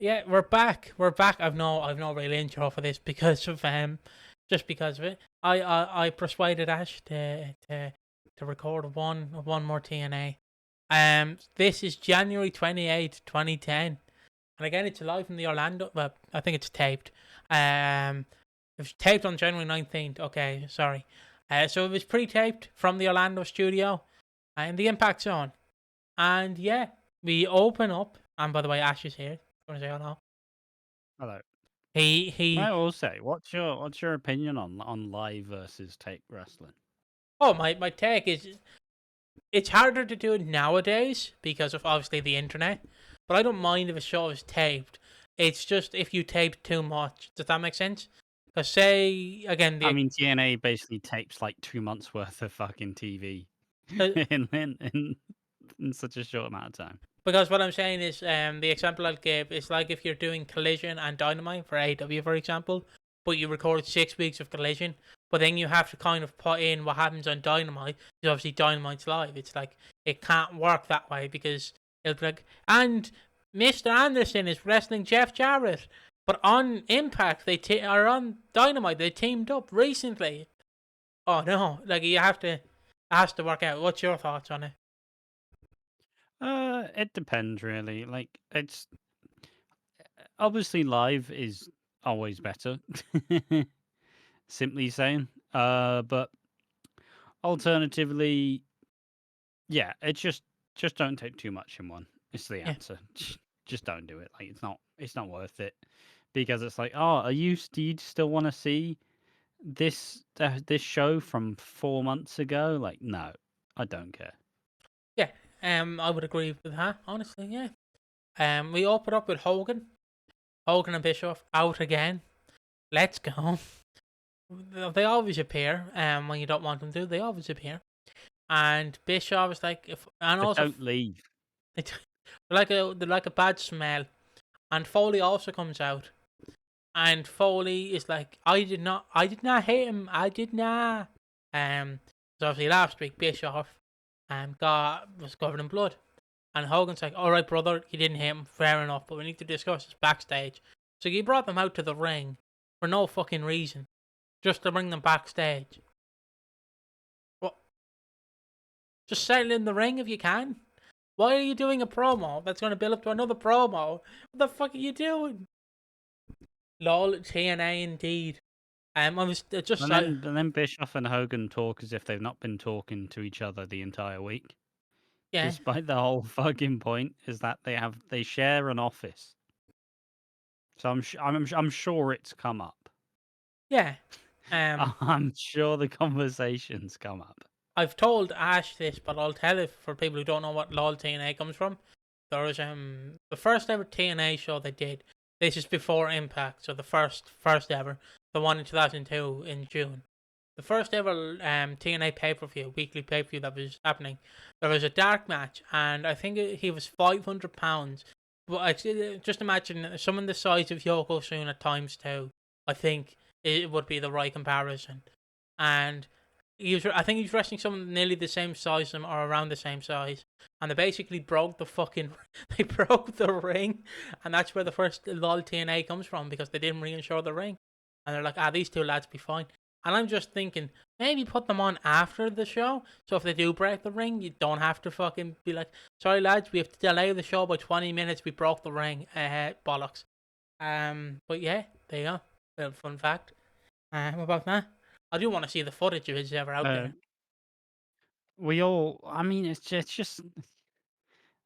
Yeah, we're back. We're back. I've no real intro for this because of just because of it. I persuaded Ash to record one more TNA. This is January 28th, 2010. And again, it's live from the Orlando. Well, I think it's taped. Um, it was taped on January 19th. Okay, sorry. So it was pre-taped from the Orlando studio in the Impact Zone. And yeah, we open up. And by the way, Ash is here. Want to say hello? Hello. He. I will say, what's your opinion on live versus tape wrestling? Oh, my take is it's harder to do it nowadays because of obviously the internet. But I don't mind if a show is taped. It's just if you tape too much. Does that make sense? Because say again I the mean, TNA basically tapes like 2 months worth of fucking TV uh, in such a short amount of time. because what I'm saying is the example I'll give is like if you're doing Collision and Dynamite for AEW for example, but you record 6 weeks of Collision, but then you have to kind of put in what happens on Dynamite because obviously Dynamite's live. It's like it can't work that way because it'll be like and Mr. Anderson is wrestling Jeff Jarrett, but on Impact or on Dynamite they teamed up recently. Oh no, like you have to, it has to work out. What's your thoughts on it? It depends really. Like, it's obviously live is always better. Simply saying. But alternatively, yeah, it's just don't take too much in one. It's the Yeah. answer. Just don't do it. Like, it's not worth it because it's like, oh, do you still want to see this show from 4 months ago? Like, no, I don't care. Yeah, I would agree with that. Honestly, yeah. We open up with Hogan, Hogan and Bischoff out again. Let's go. They always appear. When you don't want them to, they always appear. And Bischoff is like, if and But also don't leave. they t- they're like a bad smell. And Foley also comes out, and Foley is like, I did not hit him, I did not. So obviously last week Bischoff was covered in blood. And Hogan's like, all right, brother, you didn't hit him, fair enough, but we need to discuss this backstage. So you brought them out to the ring for no fucking reason, just to bring them backstage. What? Just settle in the ring if you can. Why are you doing a promo that's going to build up to another promo? What the fuck are you doing? Lol, TNA indeed. I was just And then Bischoff and Hogan talk as if they've not been talking to each other the entire week, yeah, despite the whole fucking point is that they share an office. So I'm sure it's come up. yeah. Um, I'm sure the conversations come up. I've told Ash this, but I'll tell it for people who don't know what LOL TNA comes from. There was the first ever TNA show they did. This is before Impact, so the first ever, the one in 2002 in June. The first ever TNA pay per view, weekly pay per view that was happening. There was a dark match, and I think he was £500. But just imagine someone the size of Yokozuna times two. I think it would be the right comparison, and I think he was wrestling someone nearly the same size as him or around the same size, and they basically broke the fucking they broke the ring, and that's where the first LOL TNA comes from because they didn't reinsure the ring, and they're like, these two lads be fine, and I'm just thinking maybe put them on after the show, so if they do break the ring, you don't have to fucking be like, sorry lads, we have to delay the show by 20 minutes, we broke the ring, bollocks. But yeah, there you go, little fun fact. What about that? I do want to see the footage if it's ever out Uh, there. I mean, it's just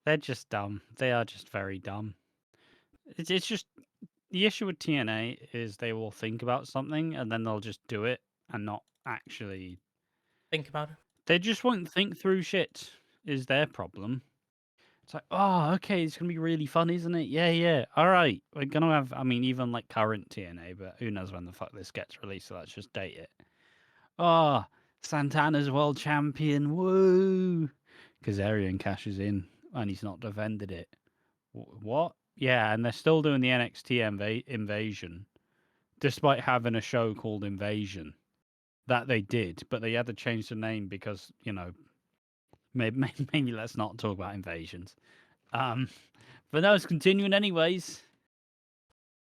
they're just dumb. They are just very dumb. It's just the issue with TNA is they will think about something and then they'll just do it and not actually. Think about it. They just won't think through shit. Is their problem? It's like, oh, okay, it's gonna be really fun, isn't it? Yeah, yeah. All right, we're gonna have. I mean, even like current TNA, but who knows when the fuck this gets released? So let's just date it. Oh, Santana's world champion. Woo! Kazarian cashes in and he's not defended it. What? Yeah, and they're still doing the NXT invasion, despite having a show called Invasion that they did, but they had to change the name because maybe let's not talk about invasions. Um, but no, it's continuing anyways.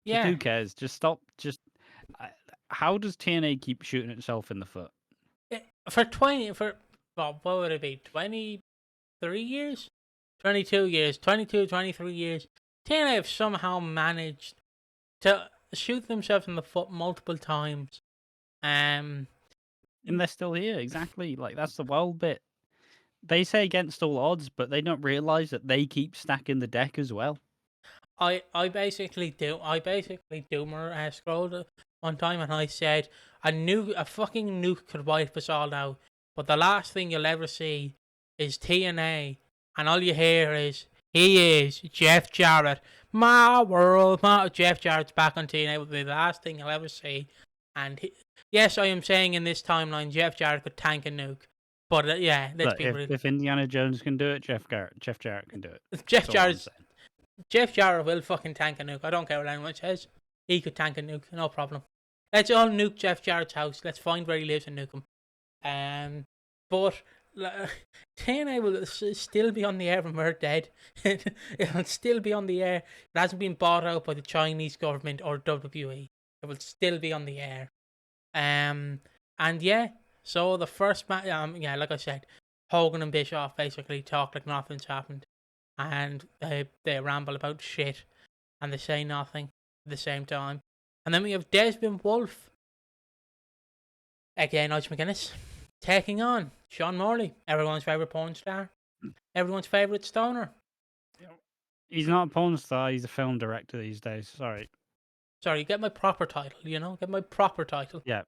Just Yeah, who cares? Just stop. Just how does TNA keep shooting itself in the foot? for well, what would it be? 23 years, 22 years, 22, 23 years. TNA have somehow managed to shoot themselves in the foot multiple times. Um, And they're still here. Exactly. Like that's the wild bit. They say against all odds, but they don't realize that they keep stacking the deck as well. I basically do. I basically doomer scrolled one time and I said a fucking nuke could wipe us all out, but the last thing you'll ever see is TNA, and all you hear is he is Jeff Jarrett, my world, my Jeff Jarrett's back on TNA will be the last thing you'll ever see, and yes, I am saying in this timeline Jeff Jarrett could tank a nuke, but yeah, let's Look, be real. if Indiana Jones can do it, Jeff Jarrett can do it. Jeff That's all I'm Jarrett's saying. Jeff Jarrett will fucking tank a nuke. I don't care what anyone says. He could tank a nuke, no problem. Let's all nuke Jeff Jarrett's house. Let's find where he lives and nuke him. But TNA will still be on the air when we're dead. It'll still be on the air. It hasn't been bought out by the Chinese government or WWE. It will still be on the air. And yeah, so the first match, yeah, like I said, Hogan and Bischoff basically talk like nothing's happened, and they ramble about shit, and they say nothing at the same time. And then we have Desmond Wolfe, aka Nigel McGuinness, taking on Sean Morley, everyone's favourite porn star, everyone's favourite stoner. He's not a porn star. He's a film director these days. Sorry. Sorry, get my proper title, get my proper title. Yeah.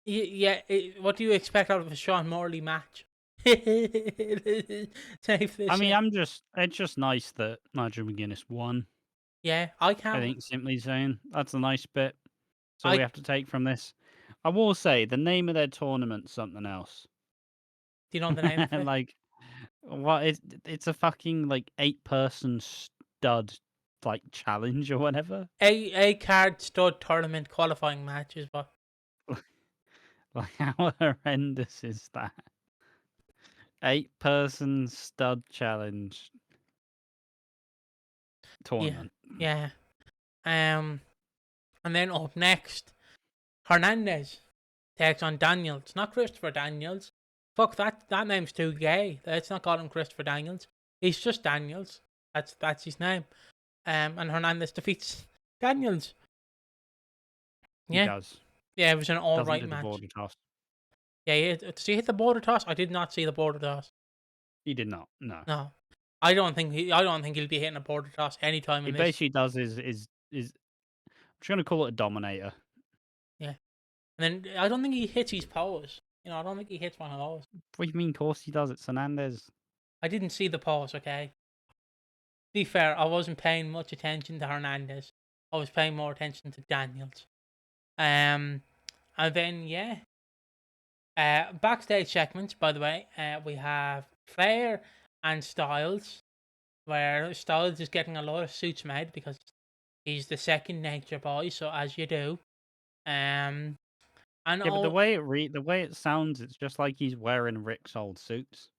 Yeah, what do you expect out of a Sean Morley match? I mean, it's just nice that Nigel McGuinness won. Yeah, I can't. I think simply saying that's a nice bit. So I we have to take from this. I will say the name of their tournament's something else. Do you know the name of it? Like, what is it's a fucking like 8-person stud like challenge or whatever. A card stud tournament qualifying match is what. Like, how horrendous is that? 8-person stud challenge tournament. Yeah. And then up next, Hernandez takes on Daniels. Not Christopher Daniels. Fuck that name's too gay. Let's not call him Christopher Daniels. He's just Daniels. That's his name. And Hernandez defeats Daniels. Yeah. He does. Yeah, it was an alright Doesn't do match. the border toss. Yeah, does he hit the border toss? I did not see the border toss. He did not. No. No. I don't think he'll be hitting a border toss anytime in He this. basically does is I'm just gonna call it a dominator. Yeah. And then I don't think he hits his pose. I don't think he hits one of those. What do you mean? Of course he does. It's Hernandez. I didn't see the pose, okay? To be fair, I wasn't paying much attention to Hernandez. I was paying more attention to Daniels. And then, yeah. Backstage segments, by the way, we have Flair and Styles, where Styles is getting a lot of suits made because he's the second nature boy, so as you do. And yeah, but the way it sounds, it's just like he's wearing Rick's old suits.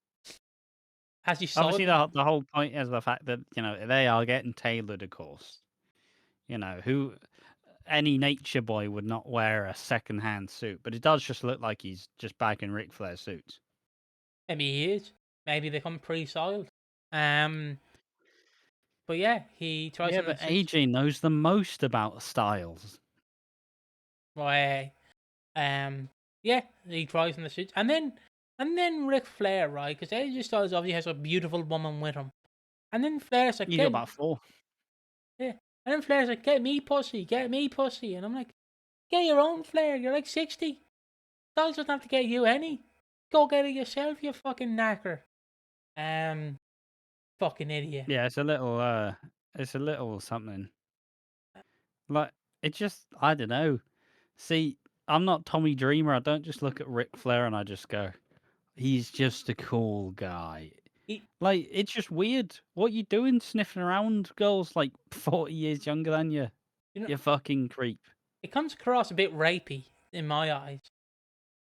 Has he Obviously, the whole point is the fact that they are getting tailored, of course. Who any nature boy would not wear a second-hand suit, but it does just look like he's just bagging Ric Flair suits. Maybe he is. Maybe they come pre-soiled. But yeah, he tries. Yeah, but AJ knows the most about styles. Right. Yeah, he tries in the suits, and then Ric Flair, right? Because AJ Styles obviously has a beautiful woman with him, and then Flair's like, You got about 4. Yeah, and then Flair's like, get me pussy, and I'm like, get your own, Flair. You're like 60. Styles doesn't have to get you any. Go get it yourself, you fucking knacker. Fucking idiot. Yeah, it's a little something. Like, it just, I don't know. See, I'm not Tommy Dreamer. I don't just look at Ric Flair and I just go, he's just a cool guy. Like, it's just weird. What you doing sniffing around girls like 40 years younger than you? You fucking creep. It comes across a bit rapey in my eyes.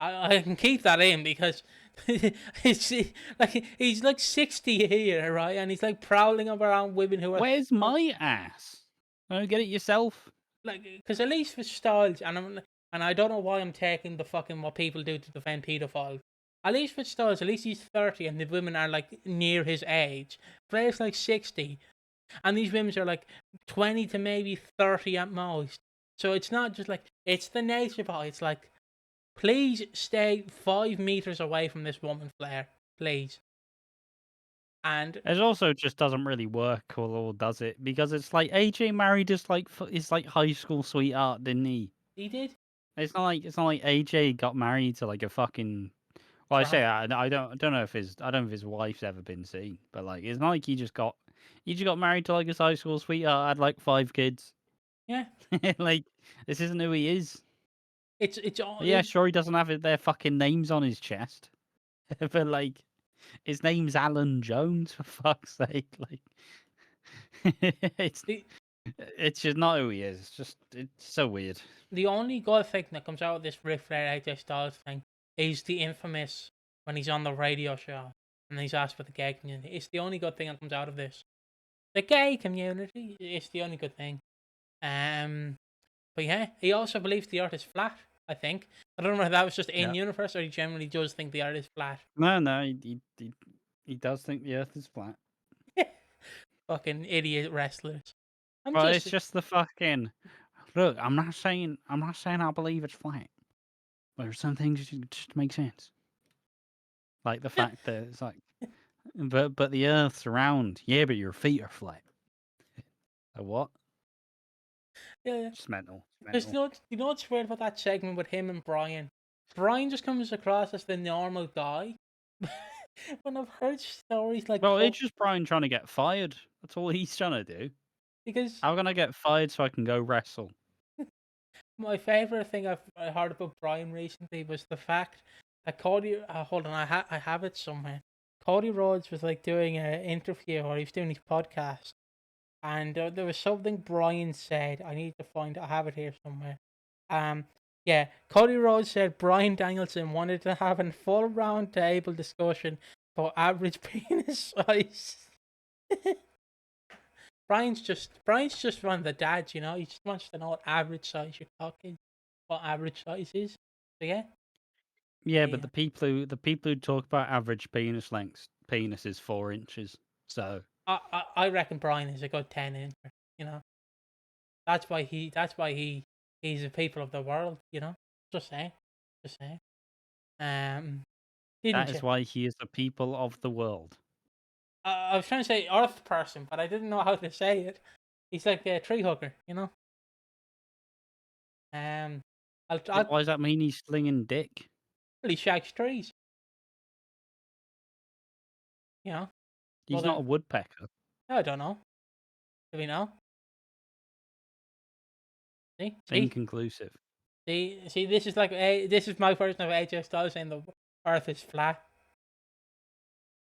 I can keep that in because it's like he's like 60 here, right? And he's like prowling around women who are. Where's my ass? Get it yourself. Like, because at least with Styles, and I don't know why I'm taking the fucking what people do to defend pedophiles. At least with Styles, at least he's 30 and the women are like near his age. Blair's like 60, and these women are like 20 to maybe 30 at most. So it's not just like, it's the nature of it. It's like, please stay 5 meters away from this woman, Flair. Please. And It also just doesn't really work, or does it? Because it's like AJ married his like high school sweetheart, didn't he? he did. It's not like AJ got married to like a fucking. Well, I say Drunk. I don't know if his wife's ever been seen, but like it's not like he just got married to like his high school sweetheart, had like 5 kids. Yeah. Like this isn't who he is. It's all. Yeah, sure, he doesn't have their fucking names on his chest, but like his name's Alan Jones for fuck's sake. Like it's The, it's just not who he is. It's so weird. the only good thing that comes out of this Ric Flair AJ Styles thing is the infamous when he's on the radio show and he's asked for the gay community. It's the only good thing that comes out of this. The gay community is the only good thing. But yeah, he also believes the Earth is flat. I think. I don't know if that was just in Yeah. universe or he generally does think the Earth is flat. No, he does think the Earth is flat. Fucking idiot wrestlers. Well, it's just the fucking look. I'm not saying I believe it's flat. There's some things that just make sense, like the fact that it's like, but the Earth's round. Yeah, but your feet are flat. A what? yeah. It's mental. Because you know what's weird about that segment with him and Brian? Brian just comes across as the normal guy. When I've heard stories like Well, it's just Brian trying to get fired. That's all he's trying to do. because How can I get fired so I can go wrestle? my favorite thing I heard about Brian recently was the fact that Cody. Hold on, I have it somewhere. Cody Rhodes was like doing an interview or he was doing his podcast, and there was something Brian said. I need to find. I have it here somewhere. Um, yeah, Cody Rhodes said Brian Danielson wanted to have a full round table discussion for average penis size. Brian's just one of the dads, you know. He just wants to know what average size your cock is, what average size is. So yeah, Yeah, but yeah. the people who talk about average penis lengths, penis is 4 inches. So I reckon Brian is a good 10 inch. You know, he's the people of the world. You know, just saying, just saying. Um, that didn't is you? why he is the people of the world. I was trying to say Earth person, but I didn't know how to say it. He's like a tree hugger, you know. Um, Yeah, I'll why does that mean he's slinging dick? really shags trees, you know. Well He's not a then, woodpecker. I don't know. Do we know? See, see, Inconclusive. see. This is like this is my version of AJ Styles saying the Earth is flat.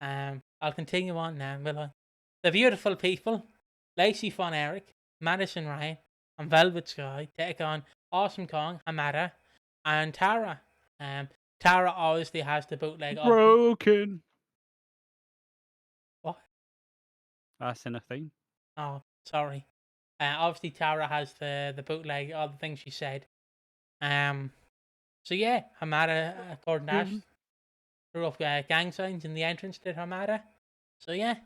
I'll continue on now, will I? The beautiful people, Lacey Von Erich, Madison Ryan, and Velvet Sky take on Awesome Kong, Hamada, and Tara. Tara obviously has the bootleg of Broken. what? That's in a thing. Oh, sorry. Obviously Tara has the bootleg of the things she said. Um, so yeah, Hamada, according to Ash, Mhm. threw up gang signs in the entrance to Hamada. So yeah,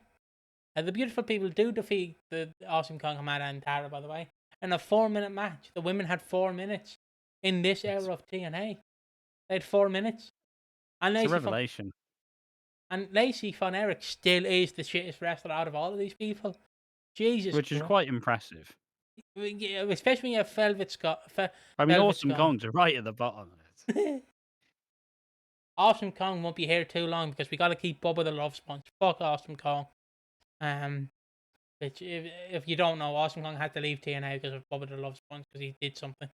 the beautiful people do defeat the Awesome Kong, Hamada, and Tara. By the way, in a 4 minute match, the women had 4 minutes in this era of TNA. They had 4 minutes, and It's a revelation. Lacey Von Erich still is the shittest wrestler out of all of these people. Jesus Which is Christ. quite impressive. Yeah, especially when you have Velvet Scott. I mean, Velvet Awesome Scott. Kong's are right at the bottom of it. Awesome Kong won't be here too long because we got to keep Bubba the Love Sponge. Fuck Awesome Kong. Which if you don't know, Awesome Kong had to leave TNA because of Bubba the Love Sponge because he did something.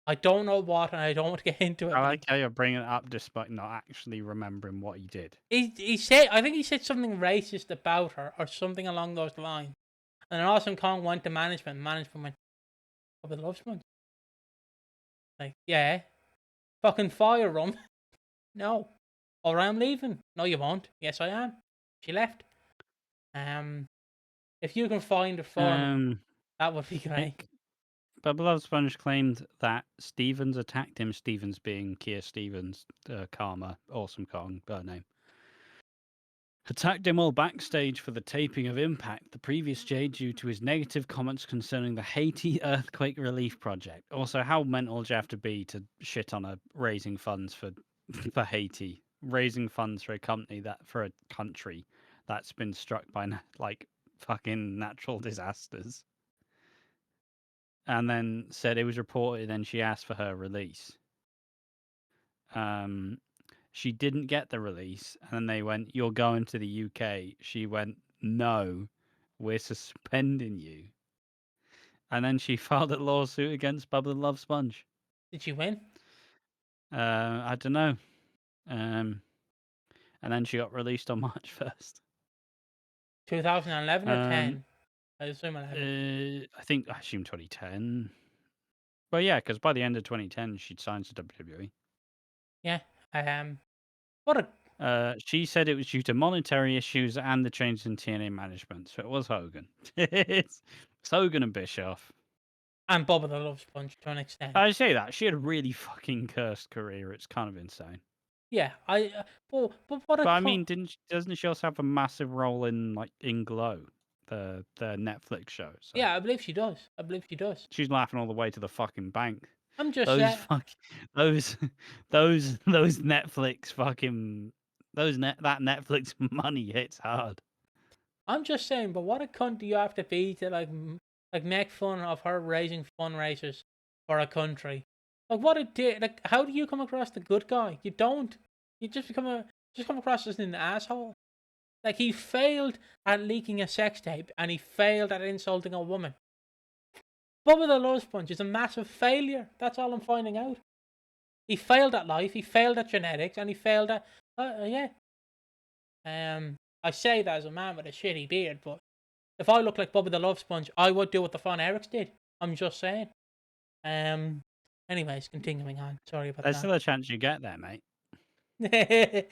I don't know what, and I don't want to get into it. I But like how you're bringing it up despite not actually remembering what he did. he said, I think he said something racist about her or something along those lines. And then Awesome Kong went to management. Management went, Bubba the Love Sponge. Like, yeah, fucking fire him. No. Or I'm leaving. No, you won't. Yes, I am. She left. If you can find a form, That would be great. Bubba Love Sponge claimed that Stevens attacked him. Stevens being Keir Stevens, Karma, Awesome Kong, her name. Attacked him while backstage for the taping of Impact the previous day due to his negative comments concerning the Haiti earthquake relief project. Also, how mental do you have to be to shit on a raising funds for for Haiti, raising funds for a company for a country that's been struck by like fucking natural disasters? And then said it was reported and she asked for her release. She didn't get the release, and then they went, "You're going to the UK." She went, "No, we're suspending you." And then she filed a lawsuit against Bubba the Love Sponge. Did she win? I don't know. And then she got released on March 1st. 2011 or 10? I assume 11. I assume 2010. But yeah, because by the end of 2010, she'd signed to WWE. Yeah. What a She said it was due to monetary issues and the change in TNA management. So it was Hogan. It's Hogan and Bischoff. and Bubba the Love Sponge to an extent. I say that she had a really fucking cursed career. It's kind of insane. Yeah, but what a But I mean, doesn't she also have a massive role in Glow, the Netflix show? So yeah, I believe she does. I believe she does. she's laughing all the way to the fucking bank. I'm just Those those those Netflix fucking that Netflix money hits hard. I'm just saying, but what a cunt do you have to be to like make fun of her raising fundraisers for a country? Like what it did. Like how do you come across the good guy? You don't. You just come across as an asshole. Like he failed at leaking a sex tape and he failed at insulting a woman. Bubba the Love Sponge is a massive failure. That's all I'm finding out. He failed at life. He failed at genetics, and he failed at yeah. I say that as a man with a shitty beard, but if I look like Bubba the Love Sponge, I would do what the Von Erichs did. I'm just saying. Anyways, continuing on. Sorry about There's still a chance you get there, mate. that.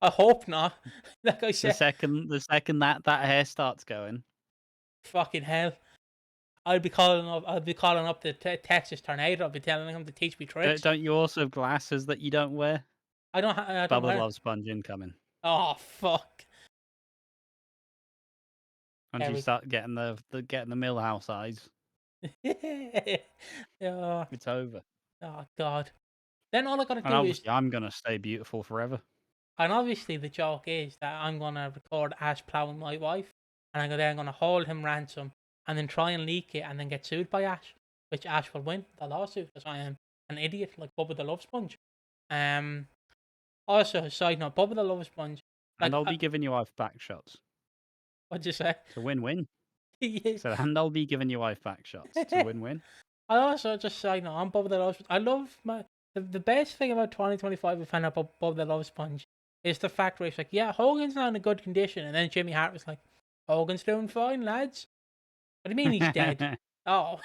I hope not. Like I The said, second that hair starts going, fucking hell. I'd be calling up the Texas tornado. I'd be telling him to teach me tricks. don't you also have glasses that you don't wear? I don't Bubba wear. Love Sponge incoming. Oh fuck. Once you start getting the Millhouse eyes, Yeah. it's over. Oh god. Then all I gotta And do is, obviously, I'm gonna stay beautiful forever. and obviously the joke is that I'm gonna record Ash plowing my wife, and I'm gonna hold him ransom, and then try and leak it, and then get sued by Ash, which Ash will win the lawsuit because I am an idiot like Bubba the Love Sponge. Also, a side note, Bubba the Love Sponge, like, And I'll be giving you wife back shots. what'd you say? It's a win-win. Yeah. So, and I'll be giving you wife back shots. It's a win-win. I also just side note, I'm Bubba the Love Sponge. I love the best thing about 2025 we found out about Bubba the Love Sponge is the fact where it's like, yeah, Hogan's not in a good condition, and then Jimmy Hart was like, Hogan's doing fine, lads. What do you mean he's dead? Oh,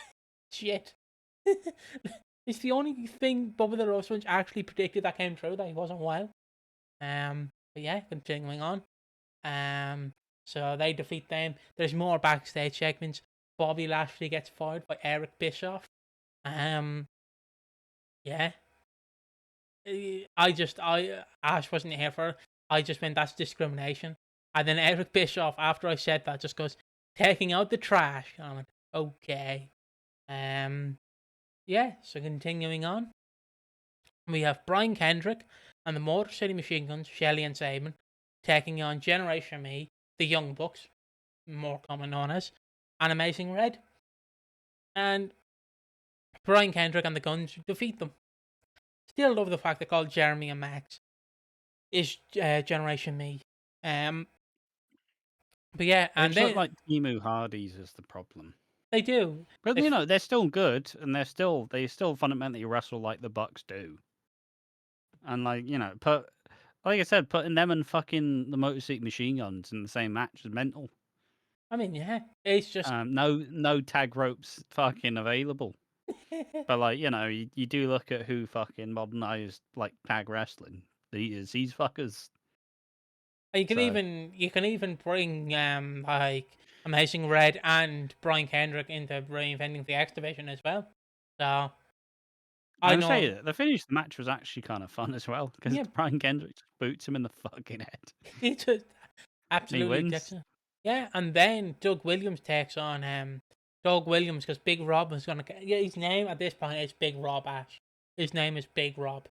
shit. It's the only thing Bubba the Love Sponge actually predicted that came true, that he wasn't well. But yeah, continuing on. So they defeat them. There's more backstage segments. Bobby Lashley gets fired by Eric Bischoff. Yeah. Ash wasn't here for it. I just went, that's discrimination. And then Eric Bischoff, after I said that, just goes, taking out the trash. And I went, okay. Yeah, so continuing on. We have Brian Kendrick and the Motor City Machine Guns, Shelley and Saban, taking on Generation Me, the Young Bucks, more common known as, and Amazing Red. And Brian Kendrick and the Guns defeat them. Still love the fact they called Jeremy and Max is Generation Me. But yeah, and It's they not like Timu Hardy's is the problem. they do. But you know, they're still good, and they still fundamentally wrestle like the Bucks do. And like, you know, like I said, putting them and fucking the Motor City Machine Guns in the same match is mental. I mean, yeah, it's just no tag ropes fucking available. But like, you know, you do look at who fucking modernized like tag wrestling. These fuckers. you can even bring like Amazing Red and Brian Kendrick into reinventing the X Division as well. So I I'm know, saying the finish of the match was actually kind of fun as well because yeah, Brian Kendrick just boots him in the fucking head. he just And he absolutely wins. dicks it. Yeah, and then Doug Williams takes on Doug Williams because Big Rob was gonna yeah, his name at this point is Big Rob Ash. His name is Big Rob.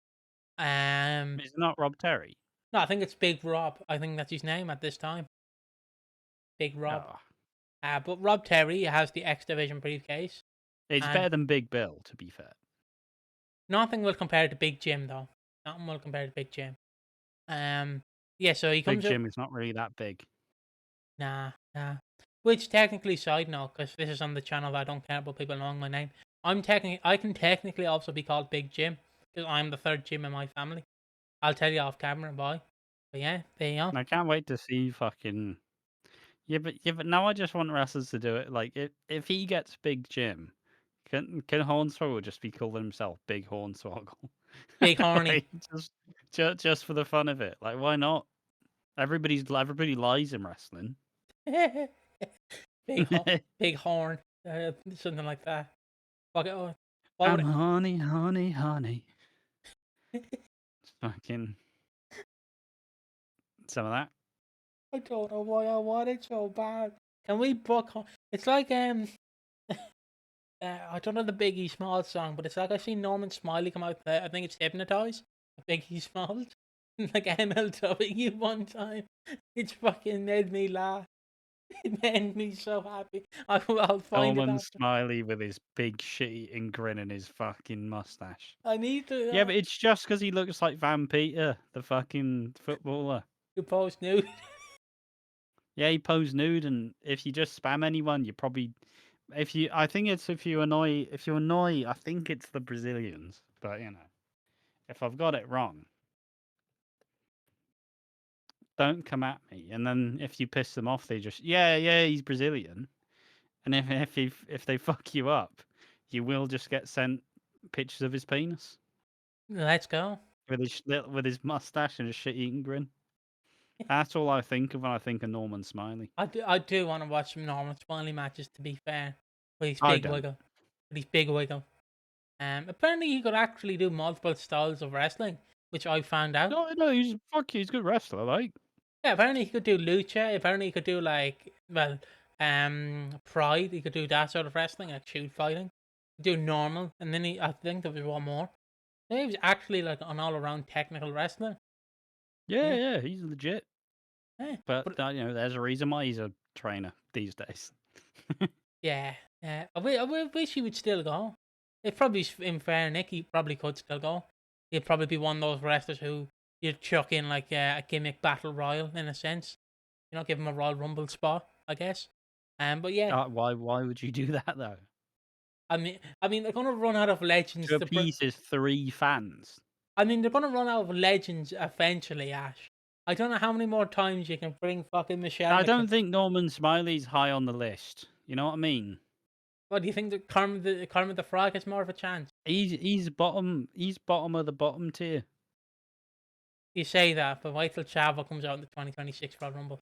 It's not Rob Terry. No, I think it's Big Rob. I think that's his name at this time. Big Rob. Oh, But Rob Terry has the X Division briefcase, it's and better than Big Bill, to be fair. nothing will compare to Big Jim though. Nothing will compare to Big Jim. Um, yeah, so he Big comes up. Jim is not really that big. Nah, nah. Which technically, side note, because this is on the channel that I don't care about people knowing my name. I can technically also be called Big Jim because I'm the third Jim in my family. I'll tell you off camera, boy. But yeah, there you go. I can't wait to see fucking. Yeah, but now I just want wrestlers to do it. Like, if he gets Big Jim, can Hornswoggle just be calling himself Big Hornswoggle? Big horny. Like, just for the fun of it. Like, why not? Everybody lies in wrestling. Big horn, something like that. What I'm would honey, honey, honey. Fucking some of that. I don't know why I want it so bad. Can we book? It's like I don't know the Biggie Smalls song, but it's like I seen Norman Smiley come out there. I think it's Hypnotize. Biggie Smalls, like MLW one time. It's fucking made me laugh. It made me so happy. I'll find it Norman after. Smiley with his big shit-eating grin and his fucking mustache. I need to Yeah, but it's just because he looks like Van Peter, the fucking footballer. post nude. Yeah, he posed nude, and if you just spam anyone, you probably, I think it's if you annoy, I think it's the Brazilians, but if I've got it wrong, don't come at me. And then if you piss them off, they just, yeah, he's Brazilian. And if they fuck you up, you will just get sent pictures of his penis Let's go. with his mustache and his shit-eating grin. That's all I think of when I think of Norman Smiley. I do want to watch some Norman Smiley matches. To be fair, with his I big don't. wiggle, with his big wiggle. Apparently he could actually do multiple styles of wrestling, which I found out. No, he's a good wrestler, like. Yeah, apparently he could do lucha. Apparently he could do pride. He could do that sort of wrestling, like shoot fighting. Do normal, and then I think there was one more. So he was actually like an all-around technical wrestler. Yeah, Yeah, he's legit. But but there's a reason why he's a trainer these days. yeah, I wish he would still go. It probably, in fair, Nick, he probably could still go. He'd probably be one of those wrestlers who you'd chuck in like a gimmick battle royal in a sense. Give him a Royal Rumble spot, I guess. But yeah, Why would you do that though? I mean, they're gonna run out of legends To to bring. appease his 3 fans. I mean, they're gonna run out of legends eventually, Ash. I don't know how many more times you can bring fucking Michelle I McKin. don't think Norman Smiley's high on the list. You know what I mean? What do you think that Kermit the Frog has more of a chance? He's bottom of the bottom tier. You say that, but wait till Chavo comes out in the 2026 Royal Rumble.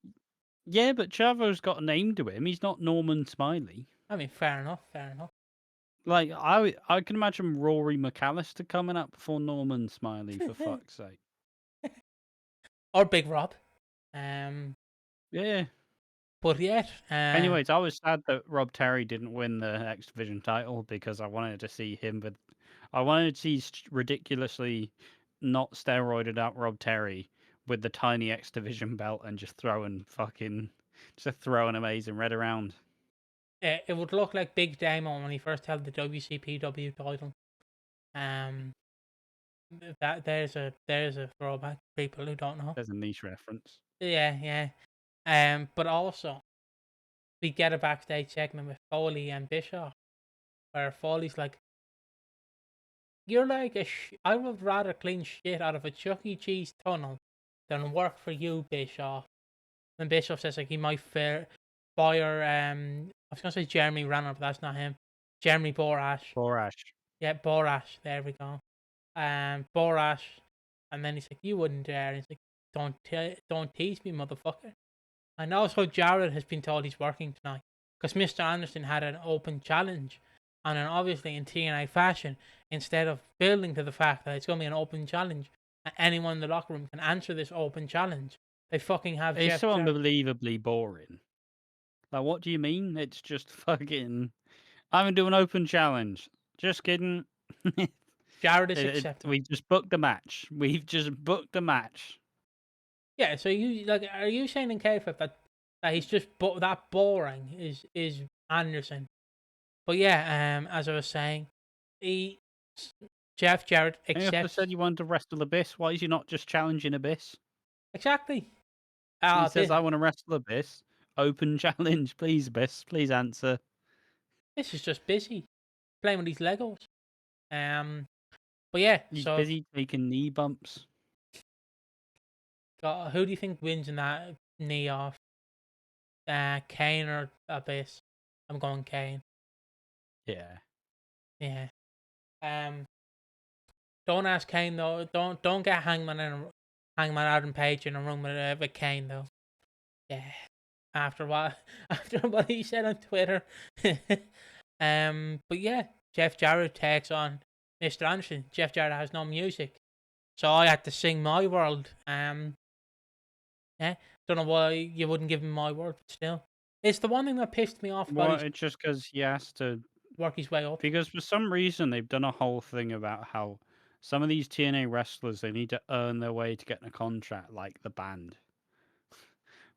Yeah, but Chavo's got a name to him. He's not Norman Smiley. I mean, fair enough, fair enough. Like I can imagine Rory McAllister coming up before Norman Smiley for fuck's sake. Or Big Rob. Um, Yeah. but yet, Anyways, I was sad that Rob Terry didn't win the X Division title because I wanted to see ridiculously not steroided out Rob Terry with the tiny X Division belt and just throwing Amazing Red around. it would look like Big Damo when he first held the WCPW title. Um, there's a throwback. People who don't know. There's a niche reference. Yeah, yeah. But also we get a backstage segment with Foley and Bischoff, where Foley's like, "You're like I would rather clean shit out of a Chuck E. Cheese tunnel than work for you, Bischoff." And Bischoff says like he might fire I was gonna say Jeremy Renner, but that's not him. Jeremy Borash. Borash. Yeah, Borash. There we go. Borash, and then he's like, "You wouldn't dare." And he's like, don't tease me, motherfucker." And also, Jared has been told he's working tonight because Mr. Anderson had an open challenge, and then obviously in TNA fashion, instead of building to the fact that it's going to be an open challenge and anyone in the locker room can answer this open challenge, they fucking have It's Jeff so Jarrett. unbelievably boring. Like, what do you mean? It's just fucking. I'm gonna do an open challenge. Just kidding. Jared is accepting. We've just booked the match. We've just booked the match. Yeah, so you like, are you saying in kayfabe that he's just that boring is Anderson? But yeah, as I was saying, he Jeff Jarrett And you also accepts said you wanted to wrestle Abyss. Why is he not just challenging Abyss? exactly. He says, This "I want to wrestle Abyss. Open challenge, please, Abyss. Please answer." this is just busy playing with these Legos. Um, but yeah, He's so busy taking knee bumps. who do you think wins in that knee off? Kane or Abyss? I'm going Kane. Yeah. Yeah. Um, don't ask Kane though. Don't get Hangman Adam Page in a room with Kane though. Yeah. After what he said on Twitter. But yeah, Jeff Jarrett takes on Mr. Anderson. Jeff Jarrett has no music, so I had to sing My World. Yeah, don't know why you wouldn't give him My World, but still, it's the one thing that pissed me off about Well, his it's just because he has to. work his way up. Because for some reason they've done a whole thing about how some of these TNA wrestlers they need to earn their way to get in a contract, like the band,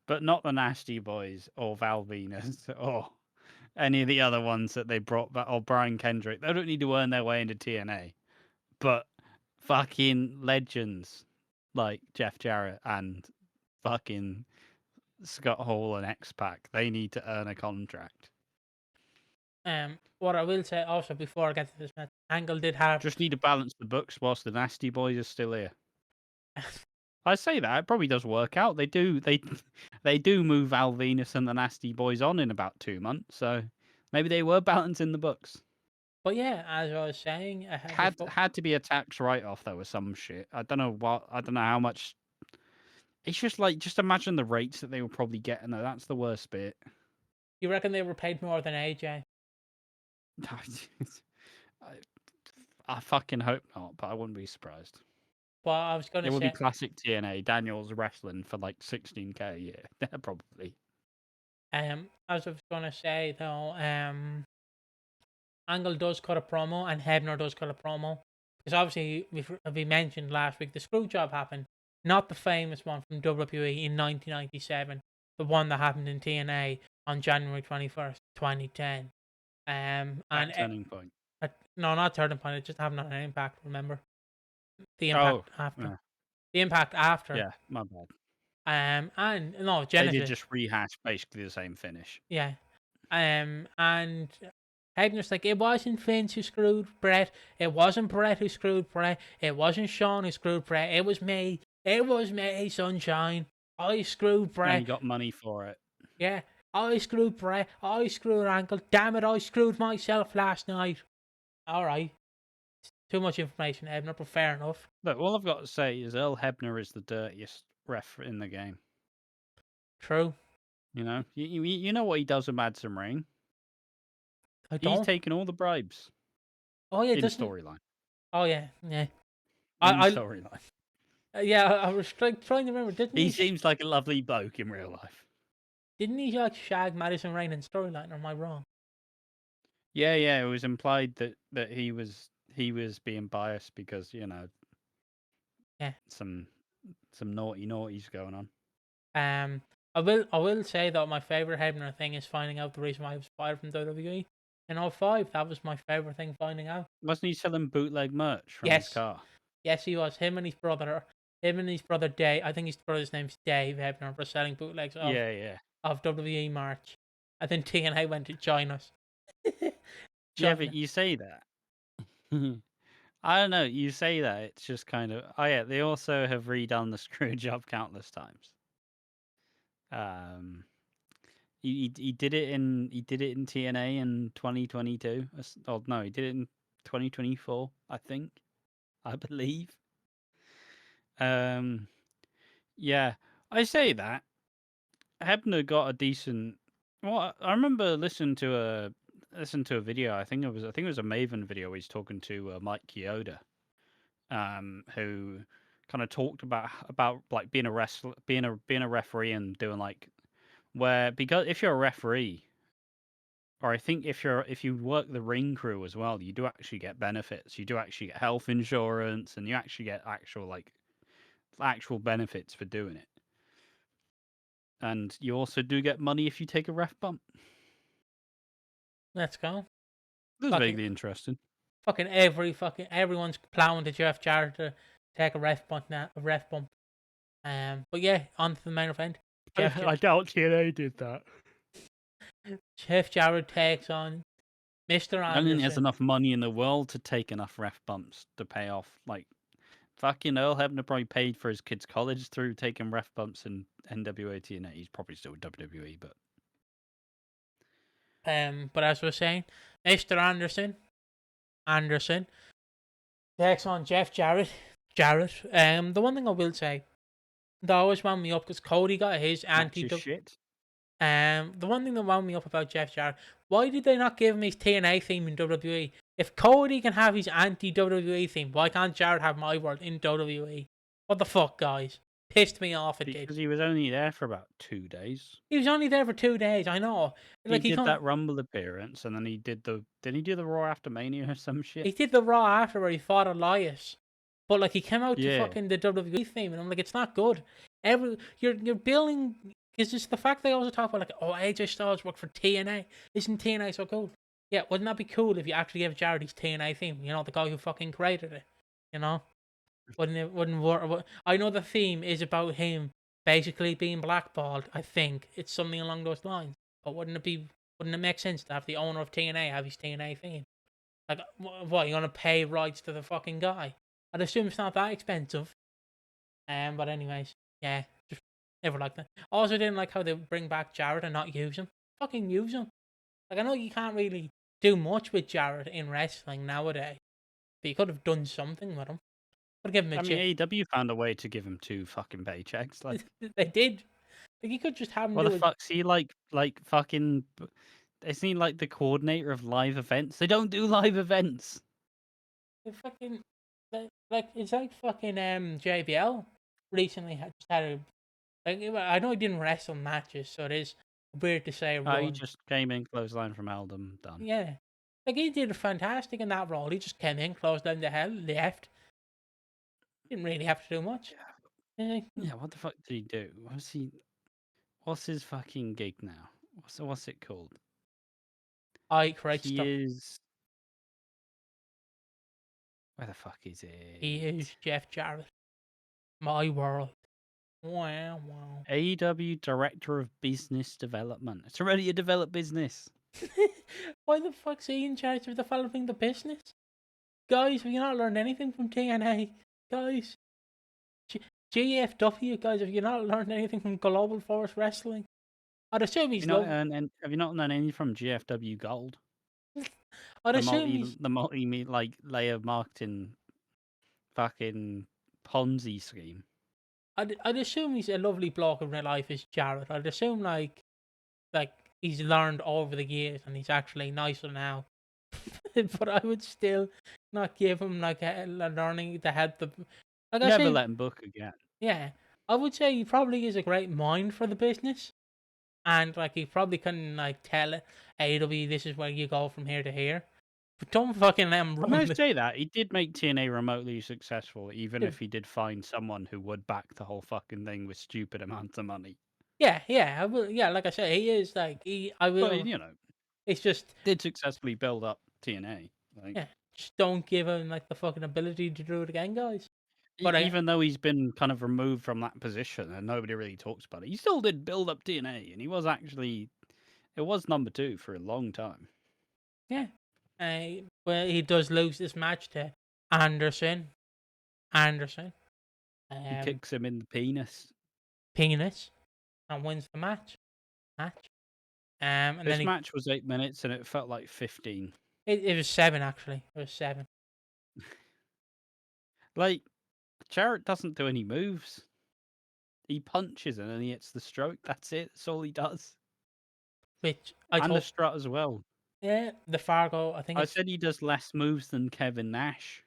but not the Nasty Boys or Val Venus or any of the other ones that they brought back, or Brian Kendrick. They don't need to earn their way into TNA, but fucking legends like Jeff Jarrett and fucking Scott Hall and X Pac, they need to earn a contract. What I will say also before I get to this match, Angle did have. Just need to balance the books whilst the Nasty Boys are still here. I say that it probably does work out. They do they do move Val Venus and the Nasty Boys on in about 2 months, so maybe they were balancing the books. But yeah, as I was saying, Had to be a tax write off though, or some shit. I don't know what. I don't know how much. It's just like just imagine the rates that they were probably getting. Though that's the worst bit. you reckon they were paid more than AJ? I, I fucking hope not, but I wouldn't be surprised. But I was It gonna would be say, classic TNA. Daniels wrestling for like 16K a year, probably. as I was gonna say though, Angle does cut a promo and Hebner does cut a promo. Because obviously, we mentioned last week, the screw job happened. Not the famous one from WWE in 1997, the one that happened in TNA on January 21st, 2010. That turning point. No, not turning point, it just happened on an Impact, remember? The Oh, Impact after. yeah, The Impact after. yeah, my bad. And no, They did Genesis. just rehash basically the same finish. Yeah. And Hebner's like, it wasn't Vince who screwed Brett. It wasn't Brett who screwed Brett. It wasn't Sean who screwed Brett. It was me. It was me, Sunshine. I screwed And he Brett. got money for it. Yeah. I screwed Brett. I screwed Ankle. Damn it, I screwed myself last night. Alright. Too much information, Hebner, but fair enough. Look, all I've got to say is Earl Hebner is the dirtiest ref in the game. True. You know, you know what he does with Madsen Ring. I He's don't. taken all the bribes Oh, yeah, in doesn't. storyline. Oh, yeah. Yeah. In I storyline, yeah, I was trying to remember. he seems like a lovely bloke in real life. Didn't he like shag Madison Rain in storyline? Or am I wrong? Yeah, yeah. It was implied that he was being biased because Yeah. some naughties going on. I will say that my favorite Hebner thing is finding out the reason why he was fired from WWE in '05. That was my favorite thing finding out. Wasn't he selling bootleg merch from his Yes, car? yes, he was. Him and his brother Dave. I think his brother's name's Dave Hebner. Were selling bootlegs Yeah, yeah. of WWE merch. I think TNA went to join us. Yeah, China. but you say that. I don't know. You say that. It's just kind of. Oh yeah, they also have redone the screw job countless times. Um, he did it in TNA in 2022. Oh no, he did it in 2024. I believe. Yeah, I say that. Hebner got a decent. Well, I remember listening to a video. I think it was a Maven video. Where he's talking to Mike Chioda, who kind of talked about like being a wrestler, being a referee, and doing like where because if you're a referee, or I think if you work the ring crew as well, you do actually get benefits. You do actually get health insurance, and you actually get actual benefits for doing it. And you also do get money if you take a ref bump. Let's go. It was Fucking, vaguely interesting. everyone's plowing to Jeff Jarrett to take a ref bump now. A ref bump. But yeah, on to the main event. I doubt TNA did that. Jeff Jarrett takes on Mr. I don't think there's Anderson. enough money in the world to take enough ref bumps to pay off. Like, fucking Earl Hebner probably paid for his kids' college through taking ref bumps in NWA TNA. He's probably still with WWE, but But as we're saying, Mr. Anderson takes on Jeff Jarrett. The one thing I will say, that always wound me up because Cody got his match is shit. The one thing that wound me up about Jeff Jarrett, why did they not give him his TNA theme in WWE? If Cody can have his anti WWE theme, why can't Jarrett have My World in WWE? What the fuck, guys? Pissed me off. It Because did. he was only there for about 2 days. He was only there for 2 days. I know. He Like he did can't. that Rumble appearance, and then he did the. Didn't he do the Raw after Mania or some shit? He did the Raw after where he fought Elias, but like he came out to Yeah. fucking the WWE theme, and I'm like, it's not good. You're building. It's just the fact they also talk about like, oh, AJ Styles worked for TNA. Isn't TNA so cool? Yeah, wouldn't that be cool if you actually gave Jared his TNA theme? You know, the guy who fucking created it. You know, wouldn't it? Wouldn't work. I know the theme is about him basically being blackballed. I think it's something along those lines. But wouldn't it be? Wouldn't it make sense to have the owner of TNA have his TNA theme? Like, what, you're gonna pay rights to the fucking guy? I'd assume it's not that expensive. But anyways, yeah, just never liked that. Also didn't like how they bring back Jarrett and not use him. Fucking use him. Like, I know you can't really do much with Jarrett in wrestling nowadays, but you could have done something with him. Could give him a I mean, chip. AEW found a way to give him 2 fucking paychecks. Like, They did. Like, you could just have him what the do it. fuck's he like fucking? Isn't he like the coordinator of live events? They don't do live events. Fucking like it's like fucking JBL recently just had a like I know he didn't wrestle matches, so it is weird to say He run. just came in, clothesline from Eldom, done. Yeah. Like he did fantastic in that role. He just came in, closed down the hell, left. Didn't really have to do much. Yeah, what the fuck did he do? What's his fucking gig now? What's it called? I create He stuff. is. Where the fuck is He is it? Jeff Jarrett. My world. Wow. AEW Director of Business Development. It's already a developed business. Why the fuck's he in charge of developing the business? Guys, have you not learned anything from TNA? Guys. GFW, guys, have you not learned anything from Global Force Wrestling? I'd assume he's low. Have you not known anything from GFW Gold? I'd The assume he's like layer marketing fucking Ponzi scheme. I'd assume he's a lovely bloke in real life is Jarrett. I'd assume like he's learned over the years and he's actually nicer now. But I would still not give him like a learning to help the like I Never say, let him book again. yeah. I would say he probably is a great mind for the business. And like he probably can like tell AEW this is where you go from here to here. But don't fucking let him I run must the say that he did make TNA remotely successful, even yeah, if he did find someone who would back the whole fucking thing with stupid amounts of money. yeah, I will yeah, like I said, he is like I But will it's just did successfully build up TNA. Like, yeah, just don't give him like the fucking ability to do it again, guys. But I even though he's been kind of removed from that position and nobody really talks about it, he still did build up TNA, and he was actually it was number 2 for a long time. yeah. Well he does lose this match to Anderson. Anderson. He kicks him in the penis. Penis and wins the match. And then This match was 8 minutes and it felt like 15. it was 7 actually. It was 7. Like, Jarrett doesn't do any moves. He punches and then he hits the stroke. That's it. That's all he does. which I And the thought, strut as well. yeah, the Fargo. I think I it's said he does less moves than Kevin Nash,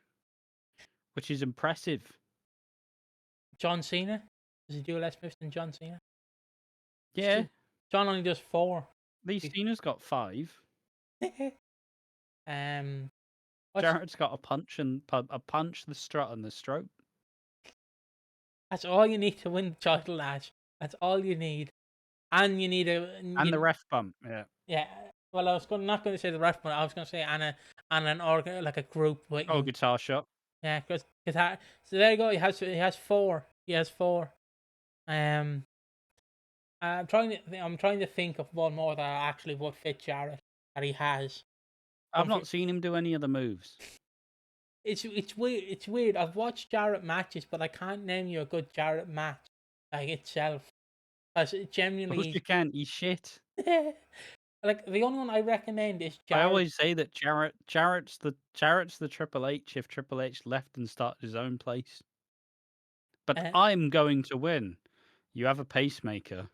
which is impressive. John Cena. Does he do less moves than John Cena? Yeah, John only does 4. Lee Cena's got 5. um, what's Jarrett's got a punch, the strut, and the stroke. That's all you need to win the title, lads. That's all you need, and you need And the ref bump, yeah. yeah. Well, I was not going to say the ref, but I was going to say and an organ like a group with Oh, you. guitar shot. Yeah, because so there you go. He has 4. He has 4. Um, I'm trying to think of one more that actually would fit Jarrett that he has. I've not seen him do any of the moves. It's weird. It's weird. I've watched Jarrett matches, but I can't name you a good Jarrett match like itself. Because it Of course genuinely, you can. He's shit. like the only one I recommend is I Jarrett. always say that Jarrett's the Triple H if Triple H left and started his own place. But Uh, I'm going to win. You have a pacemaker.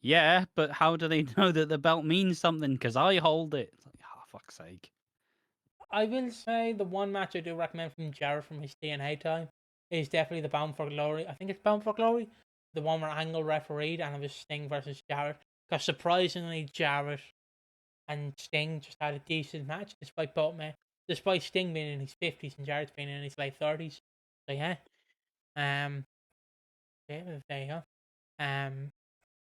Yeah, but how do they know that the belt means something? Because I hold it. It's like, oh, fuck's sake. I will say the one match I do recommend from Jarrett from his TNA time is definitely the Bound for Glory. I think it's Bound for Glory, the one where Angle refereed and it was Sting versus Jarrett. Because surprisingly, Jarrett and Sting just had a decent match despite Sting being in his 50s and Jarrett's being in his late 30s. So yeah, um, yeah, there you go.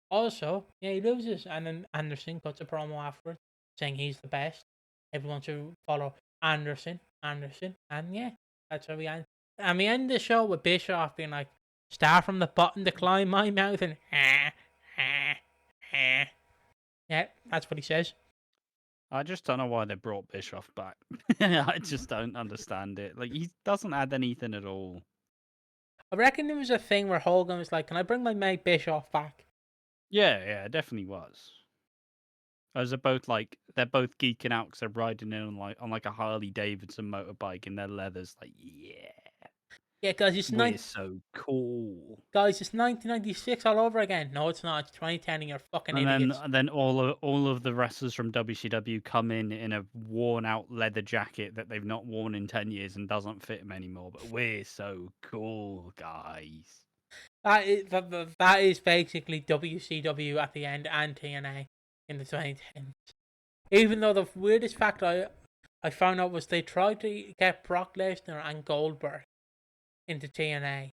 Also, yeah, he loses, and then Anderson cuts a promo afterwards saying he's the best. Everyone should follow Anderson, and yeah, that's how we end. And we end the show with Bischoff being like, "Start from the bottom to climb my mountain." Yeah, that's what he says. I just don't know why they brought Bischoff back. I just don't understand it. Like, he doesn't add anything at all. I reckon there was a thing where Hogan was like, "Can I bring my mate Bischoff back?" Yeah, it definitely was. As they're both geeking out because they're riding in on like a Harley Davidson motorbike in their leathers. Like, yeah, Yeah, we're so cool. guys, it's 1996 all over again. No, it's not. It's 2010, and you're fucking idiots. And then all of the wrestlers from WCW come in a worn out leather jacket that they've not worn in 10 years and doesn't fit them anymore. But we're so cool, guys. That is basically WCW at the end and TNA in the 2010s. Even though the weirdest fact I found out was they tried to get Brock Lesnar and Goldberg into TNA.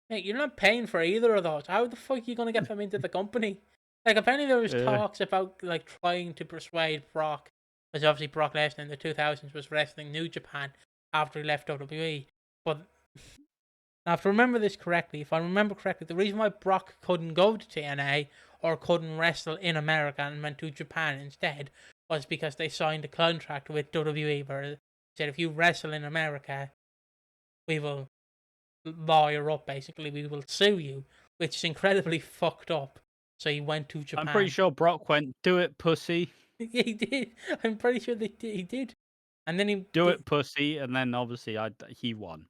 Mate, you're not paying for either of those. How the fuck are you gonna get them into the company? Like apparently there was talks about like trying to persuade Brock, because obviously Brock Lesnar in the 2000s was wrestling New Japan after he left WWE, but now, if I remember this correctly, the reason why Brock couldn't go to TNA or couldn't wrestle in America and went to Japan instead was because they signed a contract with WWE where it said if you wrestle in America, we will lawyer up, basically. We will sue you, which is incredibly fucked up. So he went to Japan. I'm pretty sure Brock went, "Do it, pussy." He did. I'm pretty sure he did. And then he... Do it, pussy. And then obviously he won.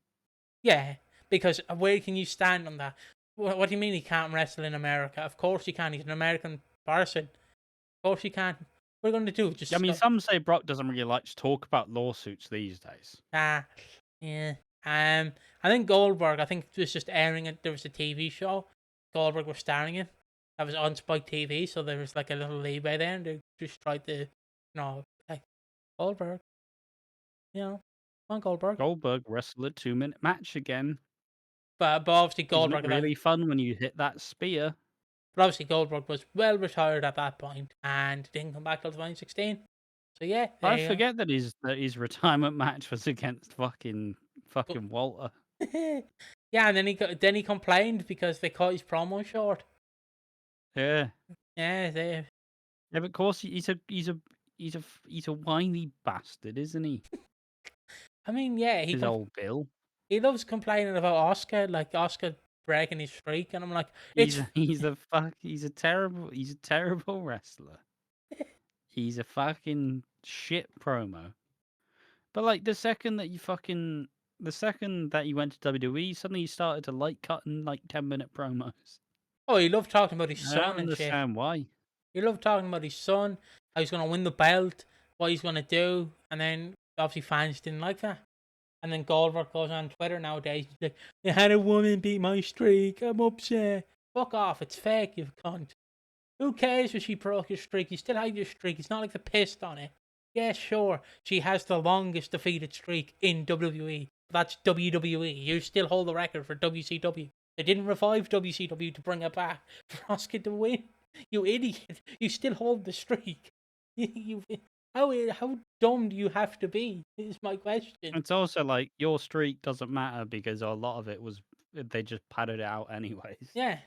Yeah, because where can you stand on that? What do you mean he can't wrestle in America? Of course he can. He's an American person. Of course he can. What are you going to do? Just I mean, some say Brock doesn't really like to talk about lawsuits these days. Yeah. I think Goldberg. I think it was just airing it. There was a TV show. Goldberg was starring in. That was on Spike TV. So there was like a little leeway there, and they just tried to, like Goldberg. Come on Goldberg. Goldberg wrestled a 2-minute match again. But obviously It's not Goldberg. really fun when you hit that spear. But obviously Goldberg was well retired at that point and didn't come back till 2016. So yeah, I forget that his retirement match was against fucking Walter. Yeah, and then he complained because they cut his promo short. Yeah. Yeah, Yeah, but of course he's a whiny bastard, isn't he? I mean, yeah, His old Bill. he loves complaining about Oscar, like Oscar breaking his streak, and I'm like, He's a terrible wrestler. He's a fucking shit promo. But like the second that you fucking the second that he went to WWE, suddenly he started to like cutting like 10-minute promos. Oh, he loved talking about his I don't son and shit. understand why. He loved talking about his son, how he's gonna win the belt, what he's gonna do, and then obviously fans didn't like that. And then Goldberg goes on Twitter nowadays, he's like, "They had a woman beat my streak. I'm upset." Fuck off! It's fake, you cunt. Who cares if she broke your streak? You still have your streak. It's not like they're pissed on it. Yeah, sure, she has the longest defeated streak in WWE. That's WWE. You still hold the record for WCW. They didn't revive WCW to bring it back for Asuka to win. You idiot! You still hold the streak. You, how dumb do you have to be? Is my question. It's also like your streak doesn't matter because a lot of it was they just padded it out anyways. Yeah,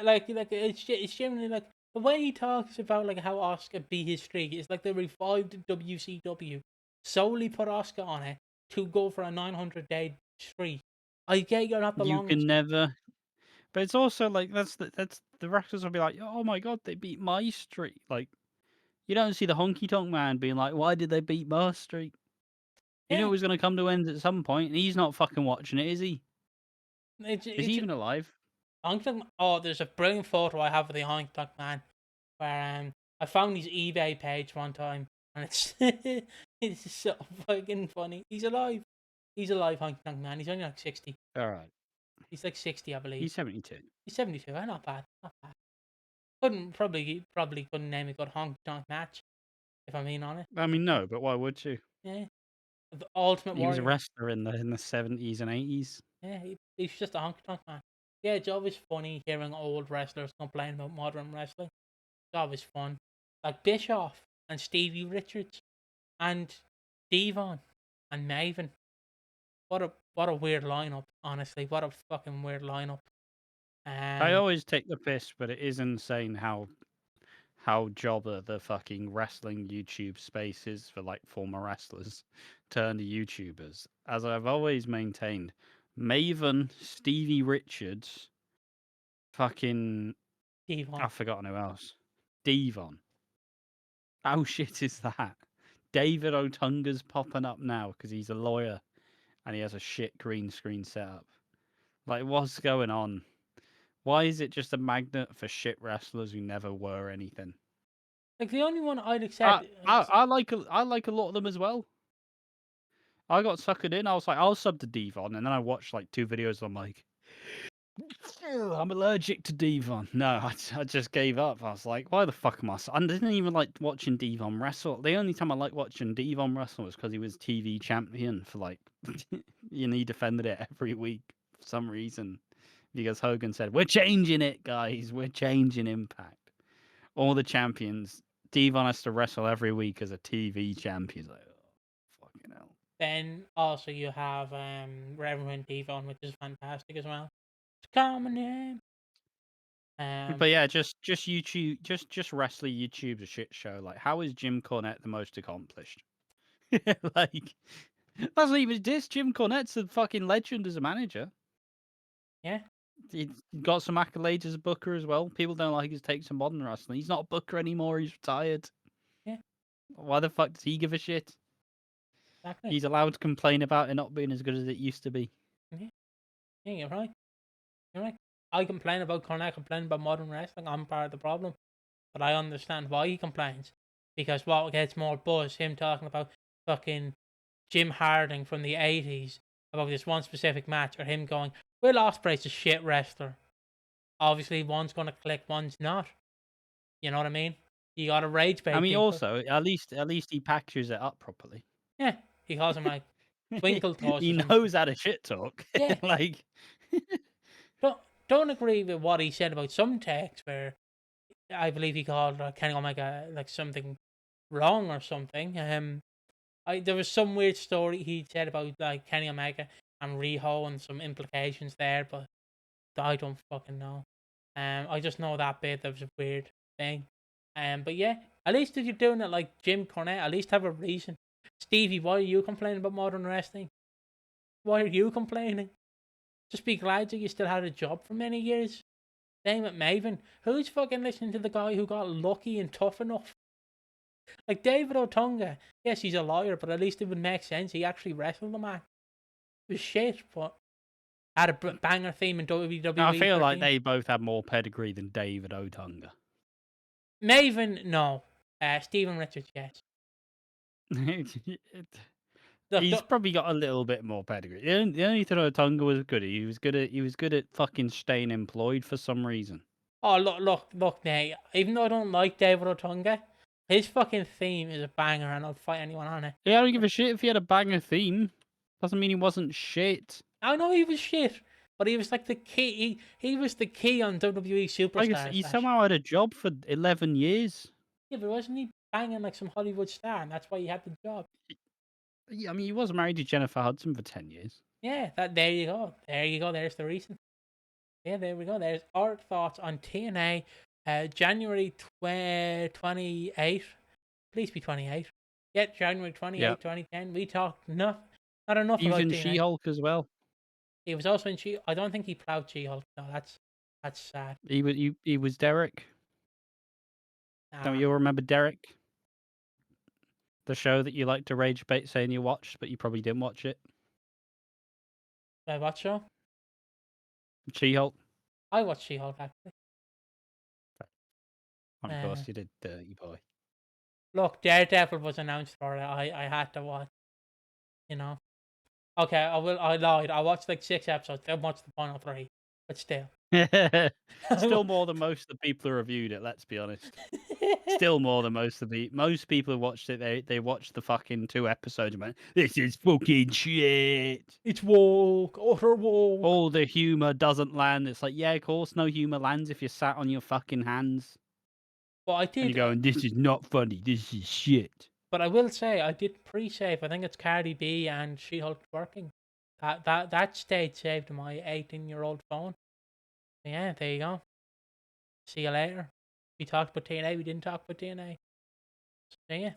like it's genuinely like the way he talks about like how Oscar beat his streak is like they revived WCW, solely put Oscar on it to go for a 900-day streak. I get you're not the You can longest. never. But it's also like that's the wrestlers will be like, oh my god, they beat my streak. Like you don't see the honky tonk man being like, why did they beat my streak? You knew Yeah, it was going to come to end at some point, and he's not fucking watching it, is he? Is he it's even alive? Honk Tonk. Oh, there's a brilliant photo I have of the Honk Tonk Man where I found his eBay page one time and it's it's so fucking funny. He's alive. He's alive, Honk Tonk Man. He's only like 60. All right, He's like 60, I believe. he's 72. He's 72. Not bad. Not bad. Probably couldn't name a good honky tonk match, if I'm being honest. I mean, no, but why would you? Yeah. The Ultimate He was a Warrior. wrestler in the 70s and 80s. Yeah, he's just a honky tonk man. Yeah, it's always funny hearing old wrestlers complain about modern wrestling. It's always fun. Like Bischoff and Stevie Richards and Devon and Maven. What a weird lineup, honestly. What a fucking weird lineup. I Um always take the piss, but it is insane how jobber the fucking wrestling YouTube space is for like former wrestlers turned YouTubers. As I've always maintained, Maven, Stevie Richards, fucking Devon. I've forgotten who else. Devon. How shit is that? David Otunga's popping up now because he's a lawyer and he has a shit green screen setup. Like, what's going on? Why is it just a magnet for shit wrestlers who never were anything? Like the only one I'd I accept I, I like a lot of them as well. I got suckered in. I was like, I'll sub to Devon, and then I watched like 2 videos. I'm like, "Ew, I'm allergic to Devon. No, I just gave up. I was like, why the fuck am I? I didn't even like watching Devon wrestle. The only time I liked watching Devon wrestle was because he was TV champion for like, he defended it every week for some reason. Because Hogan said, we're changing it, guys. We're changing Impact. All the champions. Devon has to wrestle every week as a TV champion. He's like, oh, fucking hell. Then also you have Reverend Devon, which is fantastic as well. It's a common name. But yeah, just YouTube, just wrestling YouTube's a shit show. Like, how is Jim Cornette the most accomplished? Like, that's not even this. Jim Cornette's a fucking legend as a manager. Yeah, He's got some accolades as a booker as well. People don't like his takes on modern wrestling. He's not a booker anymore. He's retired. yeah, Why the fuck does he give a shit? exactly. He's allowed to complain about it not being as good as it used to be. Yeah, yeah, you're right. You're right. I complain about Cornette, complain about modern wrestling. I'm part of the problem, but I understand why he complains. Because what gets more buzz, him talking about fucking Jim Harding from the 80s about this one specific match, or him going, Will Ospreay's a shit wrestler. Obviously, one's going to click, one's not. You know what I mean? You got to rage I bait mean, people. also, at least he packages it up properly. Yeah, he calls him like twinkle toes He or something. knows how to shit talk. Yeah, Like, don't don't agree with what he said about some texts where I believe he called Kenny Omega like something wrong or something. There was some weird story he said about like Kenny Omega and Riho and some implications there, but I don't fucking know. I just know that bit that was a weird thing. But yeah, at least if you're doing it like Jim Cornette, at least have a reason. Stevie, why are you complaining about modern wrestling? Why are you complaining? Just be glad that you still had a job for many years. Same at Maven. Who's fucking listening to the guy who got lucky and tough enough? Like David Otunga. Yes, he's a lawyer, but at least it would make sense. He actually wrestled the man. It was shit, but had a banger theme in WWE I feel like 13. they both have more pedigree than David Otunga. Maven, no. Steven Richards, yes. Look, He's probably got a little bit more pedigree. The only thing Otunga was good at, he was good at fucking staying employed for some reason. oh, look, Nate. Even though I don't like David Otunga, his fucking theme is a banger and I'll fight anyone on it. Yeah, I don't give a shit if he had a banger theme. Doesn't mean he wasn't shit. I know he was shit, but he was like the key. He was the key on WWE Like Superstars. he somehow had a job for 11 years. Yeah, but wasn't he banging like some Hollywood star, and that's why he had the job? Yeah, I mean, he was married to Jennifer Hudson for 10 years. Yeah, there you go. There you go. There's the reason. Yeah, there we go. There's our thoughts on TNA, January 28. Please be 28. Yeah, January 28, Yeah. 2010. We talked not enough He was about in TNA. She-Hulk as well. He was also in She. I don't think he plowed She-Hulk. No, that's sad. He was Derek. Don't Nah, you remember Derek? The show that you like to rage bait saying you watched, but you probably didn't watch it. what show? She-Hulk. I watched She-Hulk actually. Of course you did, dirty boy. Look, Daredevil was announced for it. I had to watch. You know. Okay, I lied. I watched like 6 episodes. Didn't watch the final 3, but still. Still more than most of the people who reviewed it, let's be honest. Still more than most people who watched it, they watched the fucking 2 episodes and went, this is fucking shit. It's woke, utter woke. All the humour doesn't land. It's like, yeah, of course no humour lands if you're sat on your fucking hands. But I And did. you're going, this is not funny, this is shit. But I will say I did pre-save. I think it's Cardi B and She-Hulk working. That state saved my 18-year-old phone. Yeah, there you go. See you later. We talked about TNA. We didn't talk about TNA. See ya.